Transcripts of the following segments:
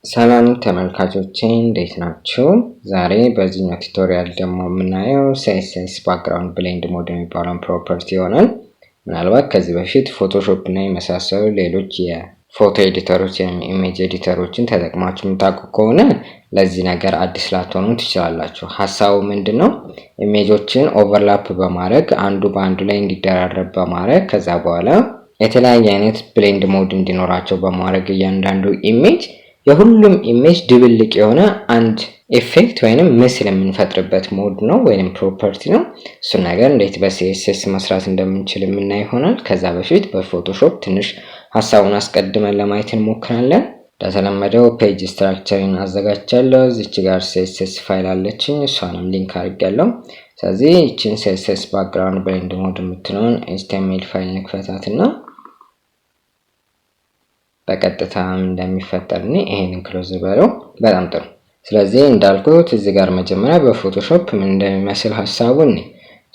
ሰላም ተመልካቾቼ እንዴት ናችሁ? ዛሬ በዚህኛው ቱቶሪያል ደግሞ የምናየው CSS ባክግራውንድ ብሌንድ ሞድ የሚባለውን ፕሮፐርቲ ይሆናል። ምናልባት ከዚህ በፊት ፎቶሾፕ እና የመሳሰሉ ሌሎች የፎቶ ኤዲተሮች ወይም ኢሜጅ ኤዲተሮችን ተጠቅማችሁ የምታውቁ ከሆነ ለዚህ ነገር አዲስ ላትሆኑ ትችላላችሁ። ሐሳቡ ምንድነው? ኢሜጆችን ኦቨርላፕ በማድረግ አንዱ በአንዱ ላይ እንዲደራረብ በማድረግ ከዛ በኋላ የተለያየ አይነት ብሌንድ ሞድ እንዲኖራቸው በማድረግ እያንዳንዱ ኢሜጅ የሁሉም ኢሜጅ ድብልቅ የሆነ አንድ ኢፌክት ወይንም ምስል የምንፈጥርበት ሞድ ነው ወይንም ፕሮፐርቲ ነው። እሱ ነገር እንዴት በሲኤስኤስ መስራት እንደምንችል የምናይ ይሆናል። ከዛ በፊት በፎቶሾፕ ትንሽ ሐሳቡን አስቀድመን ለማየት እንሞክራለን። እንደተለመደው ፔጅ ስትራክቸርን አዘጋጅቻለሁ። እዚች ጋር ሲኤስኤስ ፋይል አለችኝ፣ እሷንም ሊንክ አድርጌያለሁ። ስለዚህ እቺን ሲኤስኤስ ባክግራውንድ ብሌንድ ሞድ የምትለውን ኤችቲኤምኤል ፋይል እንክፈታትና በቀጥታ እንደሚፈጠር ነው ይሄንን ክሎዝ በለው። በጣም ጥሩ። ስለዚህ እንዳልኩት እዚህ ጋር መጀመሪያ በፎቶሾፕ ምን እንደሚመስል ሐሳቡን ነው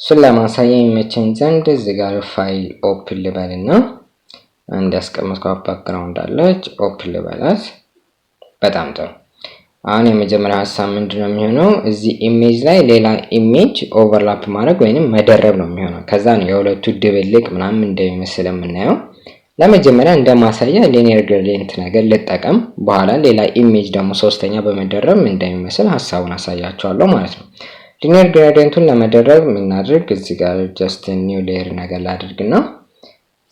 እሱን ለማሳየት የሚመቸኝ ዘንድ እዚህ ጋር ፋይል ኦፕን ልበልና አንድ ያስቀመጥኩት ባክግራውንድ አለች፣ ኦፕን ልበላት። በጣም ጥሩ። አሁን የመጀመሪያ ሐሳብ ምንድነው የሚሆነው? እዚህ ኢሜጅ ላይ ሌላ ኢሜጅ ኦቨርላፕ ማድረግ ወይንም መደረብ ነው የሚሆነው። ከዛ ነው የሁለቱ ድብልቅ ምናምን እንደሚመስል የምናየው። ለመጀመሪያ እንደማሳያ ሊኒየር ግሬዲየንት ነገር ልጠቀም፣ በኋላ ሌላ ኢሜጅ ደግሞ ሶስተኛ በመደረብ እንደሚመስል ሐሳቡን አሳያቸዋለሁ ማለት ነው። ሊኒየር ግሬዲየንቱን ለመደረብ ምናድርግ? እዚህ ጋር ጀስት ኒው ሌየር ነገር ላድርግና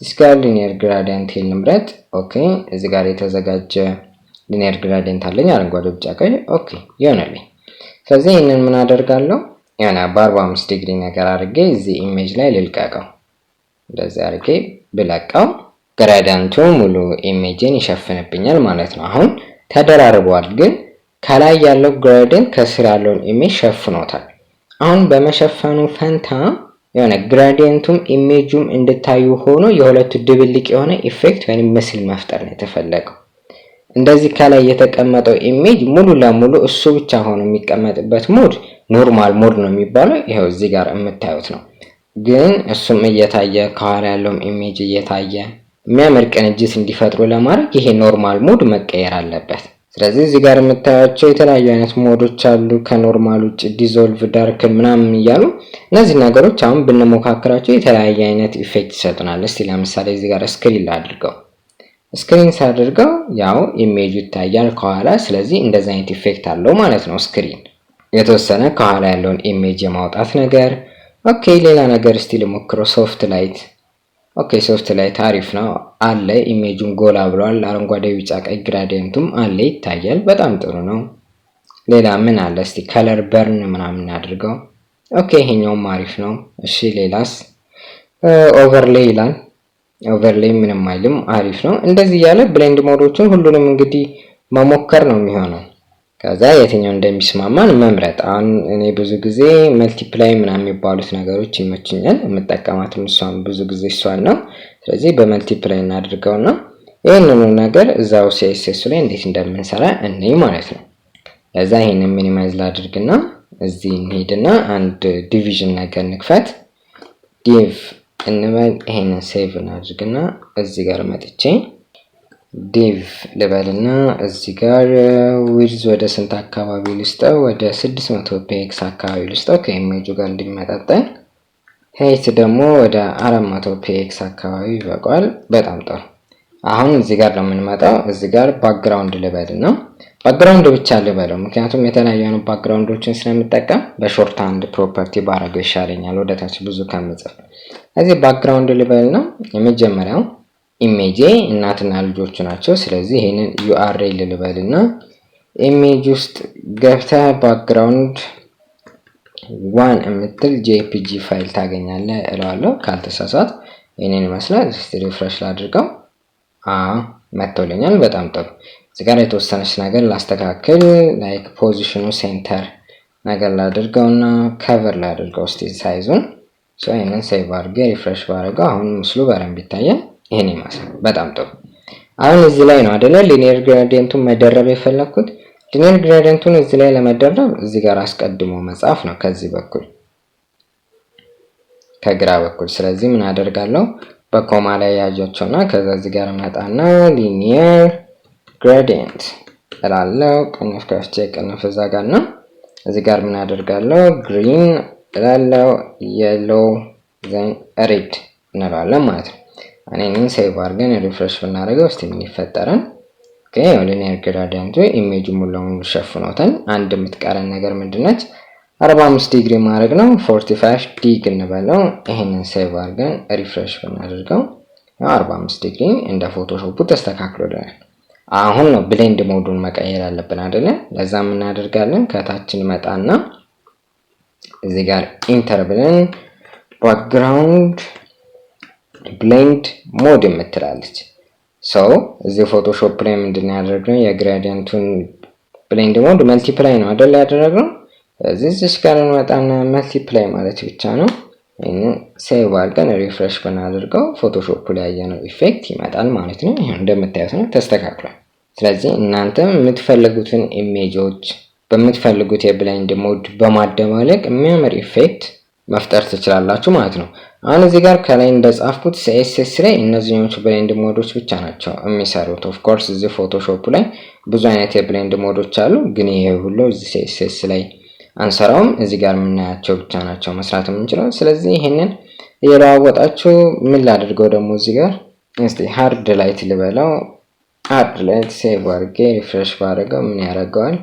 እዚህ ጋር ሊኒየር ግሬዲየንት ልምረጥ። ኦኬ፣ እዚህ ጋር የተዘጋጀ ሊኒየር ግሬዲየንት አለኝ፣ አረንጓዴ፣ ቢጫ፣ ቀይ። ኦኬ ይሆነልኝ። ስለዚህ ይሄንን ምን አደርጋለሁ? ያና በ45 ዲግሪ ነገር አድርጌ እዚህ ኢሜጅ ላይ ልልቀቀው። እንደዚህ አድርጌ ብለቀው ግሬዲየንቱ ሙሉ ኢሜጅን ይሸፍንብኛል ማለት ነው። አሁን ተደራርቧል፣ ግን ከላይ ያለው ግሬዲየንት ከስር ያለውን ኢሜጅ ሸፍኖታል። አሁን በመሸፈኑ ፈንታ የሆነ ግሬዲየንቱም ኢሜጁም እንድታዩ ሆኖ የሁለቱ ድብልቅ የሆነ ኢፌክት ወይንም ምስል መፍጠር ነው የተፈለገው። እንደዚህ ከላይ የተቀመጠው ኢሜጅ ሙሉ ለሙሉ እሱ ብቻ ሆኖ የሚቀመጥበት ሞድ ኖርማል ሞድ ነው የሚባለው። ይሄው እዚህ ጋር የምታዩት ነው። ግን እሱም እየታየ ከኋላ ያለውም ኢሜጅ እየታየ የሚያምር ቅንጅት እንዲፈጥሩ ለማድረግ ይሄ ኖርማል ሞድ መቀየር አለበት። ስለዚህ እዚህ ጋር የምታዩቸው የተለያዩ አይነት ሞዶች አሉ፣ ከኖርማል ውጭ ዲዞልቭ፣ ዳርክን ምናምን እያሉ እነዚህ ነገሮች አሁን ብንሞካከራቸው የተለያየ አይነት ኢፌክት ይሰጡናል። እስቲ ለምሳሌ እዚህ ጋር ስክሪን ላድርገው። ስክሪን ሳድርገው ያው ኢሜጁ ይታያል ከኋላ። ስለዚህ እንደዚህ አይነት ኢፌክት አለው ማለት ነው። ስክሪን የተወሰነ ከኋላ ያለውን ኢሜጅ የማውጣት ነገር። ኦኬ፣ ሌላ ነገር እስቲ ልሞክረው። ሶፍት ላይት። ኦኬ፣ ሶፍት ላይት አሪፍ ነው አለ። ኢሜጁን ጎላ ብሏል። አረንጓዴ፣ ቢጫ፣ ቀይ ግራዲየንቱም አለ ይታያል። በጣም ጥሩ ነው። ሌላ ምን አለ? እስቲ ከለር በርን ምናምን አድርገው። ኦኬ፣ ይሄኛውም አሪፍ ነው። እሺ ሌላስ? ኦቨርሌይ ይላል። ኦቨርሌይ ምንም አይልም፣ አሪፍ ነው። እንደዚህ ያለ ብሌንድ ሞዶችን ሁሉንም እንግዲህ መሞከር ነው የሚሆነው። ከዛ የትኛው እንደሚስማማን መምረጥ። አሁን እኔ ብዙ ጊዜ መልቲፕላይ ምናምን የሚባሉት ነገሮች ይመችኛል። የምጠቀማትም እሷን ብዙ ጊዜ እሷን ነው። ስለዚህ በመልቲፕላይ እናድርገውና ይህንኑ ነገር እዛው ሲኤስኤስ ላይ እንዴት እንደምንሰራ እንይ ማለት ነው። ለዛ ይሄንን ሚኒማይዝ ላድርግና እዚህ እንሄድና አንድ ዲቪዥን ነገር ንክፈት። ዲቭ እንበል። ይሄንን ሴቭ እናድርግና እዚህ ጋር መጥቼ ዲቭ ልበልና እዚህ ጋር ዊድዝ ወደ ስንት አካባቢ ልስጠው? ወደ 600 ፒኤክስ አካባቢ ልስጠው ከኢሜጁ ጋር እንዲመጣጠን። ሄይት ደግሞ ወደ 400 ፒኤክስ አካባቢ ይበቃል። በጣም ጥሩ። አሁን እዚህ ጋር ነው የምንመጣው። እዚህ ጋር ባክግራውንድ ልበልና ባክግራውንድ ብቻ ልበለው፣ ምክንያቱም የተለያዩ ባክግራውንዶችን ስለምጠቀም በሾርት ሃንድ ፕሮፐርቲ ባረገው ይሻለኛል ወደታች ብዙ ከምጽፍ። እዚህ ባክግራውንድ ልበልና የመጀመሪያው ኢሜጅ እናትና ልጆቹ ናቸው። ስለዚህ ይሄንን ዩአርኤል ልበልና ኢሜጅ ውስጥ ገብተህ ባክግራውንድ 1 የምትል ጄፒጂ ፋይል ታገኛለህ እለዋለሁ ካልተሳሳት። ይሄንን ይመስላል። እስቲ ሪፍሬሽ ላድርገው። መጥቶልኛል። በጣም ጥሩ። እዚህ ጋር የተወሰነች ነገር ላስተካክል። ላይክ ፖዚሽኑ ሴንተር ነገር ላድርገውና ከቨር ላድርገው እስቲ ሳይዙን። ይሄንን ሴቭ አድርጌ ሪፍሬሽ ባደርገው አሁን ምስሉ በደንብ ይታያል። ይሄን ይመስላል። በጣም ጥሩ። አሁን እዚህ ላይ ነው አይደለ ሊኒየር ግሬዲየንቱን መደረብ የፈለኩት። ሊኒየር ግሬዲየንቱን እዚህ ላይ ለመደረብ እዚህ ጋር አስቀድሞ መጻፍ ነው ከዚህ በኩል ከግራ በኩል። ስለዚህ ምን አደርጋለሁ? በኮማ ላይ ያያቸውና ከዛ እዚህ ጋር መጣና ሊኒየር gradient እላለሁ። ቅንፍ ከፍቼ ቅንፍ እዛ ጋር ነው። እዚህ ጋር ምን አደርጋለሁ? ግሪን እላለሁ፣ የሎ ዘን ሬድ እንላለን ማለት ነው። እኔን ሴቭ አድርገን ሪፍሬሽ ብናደርገው እስቲ ምን ይፈጠራል? ኦኬ ሊኒየር ግራዲየንቱ ኢሜጅ ሙሉ ለሙሉ ሸፍኖታል። አንድ የምትቀረን ነገር ምንድነች? 45 ዲግሪ ማድረግ ነው። 45 ዲግ እንበለው። ይሄንን ሴቭ አድርገን ሪፍሬሽ ብናደርገው 45 ዲግሪ እንደ ፎቶሾፑ ተስተካክሎልናል። አሁን ነው ብሌንድ ሞዱን መቀየር ያለብን አይደለ? ለዛ ምን እናደርጋለን? ከታችን መጣና እዚህ ጋር ኢንተር ብለን ባክግራውንድ ብሌንድ ሞድ የምትላለች ሰው እዚህ ፎቶሾፕ ላይ ምንድነው ያደረግነው? የግራዲየንቱን ብሌንድ ሞድ መልቲፕላይ ነው አይደል ያደረግነው። እዚህ ጋር እንመጣና መልቲፕላይ ማለት ብቻ ነው። ይሄን ሴቭ አድርገን ሪፍሬሽ ብናደርገው ፎቶሾፕ ላይ ያየነው ኢፌክት ይመጣል ማለት ነው። ይሄን እንደምታዩት ነው ተስተካክሏል። ስለዚህ እናንተ የምትፈልጉትን ኢሜጆች በምትፈልጉት የብሌንድ ሞድ በማደባለቅ የሚያምር ኢፌክት መፍጠር ትችላላችሁ ማለት ነው። አሁን እዚህ ጋር ከላይ እንደጻፍኩት CSS ላይ እነዚህኞቹ ብሌንድ ሞዶች ብቻ ናቸው የሚሰሩት። ኦፍ ኮርስ እዚህ ፎቶሾፕ ላይ ብዙ አይነት የብሌንድ ሞዶች አሉ፣ ግን ይሄ ሁሉ እዚህ CSS ላይ አንሰራውም። እዚህ ጋር የምናያቸው ብቻ ናቸው መስራት የምንችለው። ስለዚህ ይሄንን እየለዋወጣችሁ ምን ላድርገው ደግሞ እዚህ ጋር እስቲ ሃርድ ላይት ልበለው። ሃርድ ላይት ሴቭ አድርጌ ሪፍሬሽ ባደርገው ምን ያደርገዋል?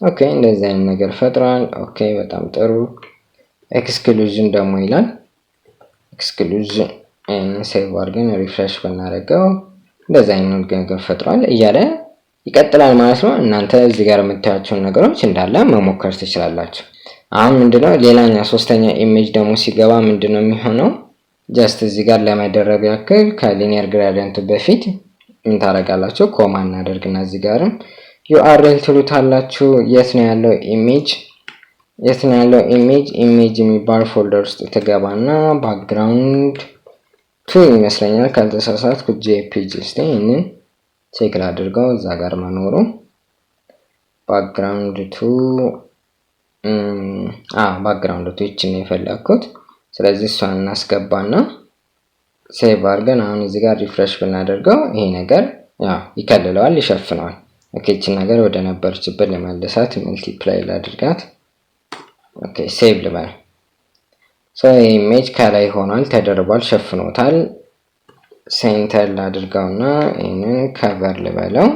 ኦኬ እንደዚህ አይነት ነገር ፈጥሯል። ኦኬ በጣም ጥሩ። ኤክስክሉዥን ደግሞ ይላል። ኤክስክሉዥን ሴቭ አድርገን ሪፍሬሽ ብናደርገው እንደዚህ አይነት ነገር ፈጥሯል እያለ ይቀጥላል ማለት ነው። እናንተ እዚህ ጋር የምታያቸውን ነገሮች እንዳለ መሞከር ትችላላችሁ። አሁን ምንድነው ሌላኛ ሶስተኛ ኢሜጅ ደግሞ ሲገባ ምንድነው የሚሆነው? ጀስት እዚህ ጋር ለመደረብ ያክል ከሊኒየር ግራዲየንቱ በፊት ምን ታደርጋላችሁ? ኮማ እናደርግና እዚህ ጋርም URL ትሉታላችሁ። የት ነው ያለው ኢሜጅ? ኢሜጅ የሚባል ፎልደር ውስጥ ትገባና ባክግራውንድ ቱ ይመስለኛል ካልተሳሳትኩ JPG እስቲ ይሄንን ቼክ ላድርገው እዛ ጋር መኖሩ ባክግራውንድ ቱ ባክግራውንድ ቱ ይችን የፈለኩት። ስለዚህ እሷን እናስገባና ሴቭ አድርገን አሁን እዚህ ጋር ሪፍሬሽ ብናደርገው ይሄ ነገር ይከልለዋል፣ ይሸፍነዋል። ኦኬ እቺን ነገር ወደ ነበረችበት ለመለሳት መልቲፕላይ ላድርጋት። ኦኬ ሴቭ ልበል። ኢሜጅ ከላይ ሆኗል፣ ተደርቧል፣ ሸፍኖታል። ሴንተር ላድርገውና ይሄንን ከቨር ልበለው።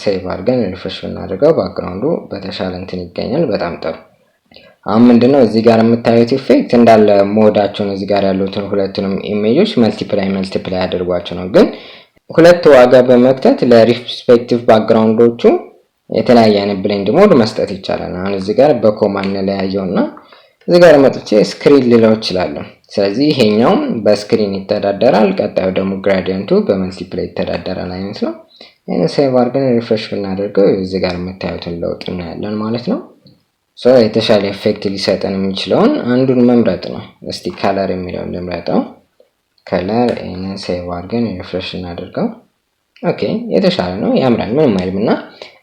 ሴቭ አድርገን ሪፍሬሽ ብናደርገው ባክግራውንዱ በተሻለ እንትን ይገኛል። በጣም ጥሩ። አሁን ምንድነው እዚህ ጋር የምታዩት ኢፌክት እንዳለ ሞዳቸውን እዚህ ጋር ያሉትን ሁለቱንም ኢሜጆች መልቲፕላይ አድርጓቸው ነው። ግን ሁለት ዋጋ በመክተት ለሪስፔክቲቭ ባክግራውንዶቹ የተለያየ አይነት ብሌንድ ሞድ መስጠት ይቻላል። አሁን እዚህ ጋር በኮማን ለያየውና እዚህ ጋር መጥቼ ስክሪን ልለው እችላለሁ። ስለዚህ ይሄኛው በስክሪን ይተዳደራል፣ ቀጣዩ ደግሞ ግራዲየንቱ በመልቲፕላይ ይተዳደራል አይነት ነው። ይሄን ሴቭ አድርገን ሪፍሬሽ ብናደርገው እዚህ ጋር የምታዩትን ለውጥ እናያለን ማለት ነው። የተሻለ ኢፌክት ሊሰጠን የሚችለውን አንዱን መምረጥ ነው። እስቲ ከለር የሚለውን ልምረጠው። ከለር ይሄንን ሴቭ አድርገን ሪፍሬሽ እናደርገው። ኦኬ የተሻለ ነው፣ ያምራል፣ ምንም አይልምና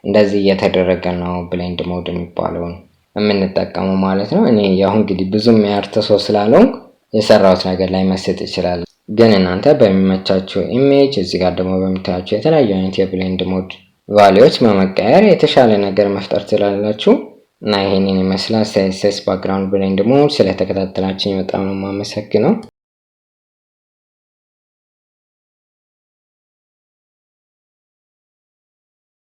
እንደዚህ እየተደረገ ነው ብሌንድ ሞድ የሚባለውን የምንጠቀመው ማለት ነው። እኔ ያው እንግዲህ ብዙም ያርተ ሰው ስላልሆንኩ የሰራሁት ነገር ላይ መስጠት ይችላል። ግን እናንተ በሚመቻችሁ ኢሜጅ እዚህ ጋር ደግሞ በሚታያችሁ የተለያዩ አይነት የብሌንድ ሞድ ቫልዩዎች በመቀየር የተሻለ ነገር መፍጠር ትችላላችሁ። እና ይሄንን ይመስላል CSS ባክግራውንድ ብሌንድ ሞድ። ስለተከታተላችሁኝ በጣም ነው የማመሰግነው።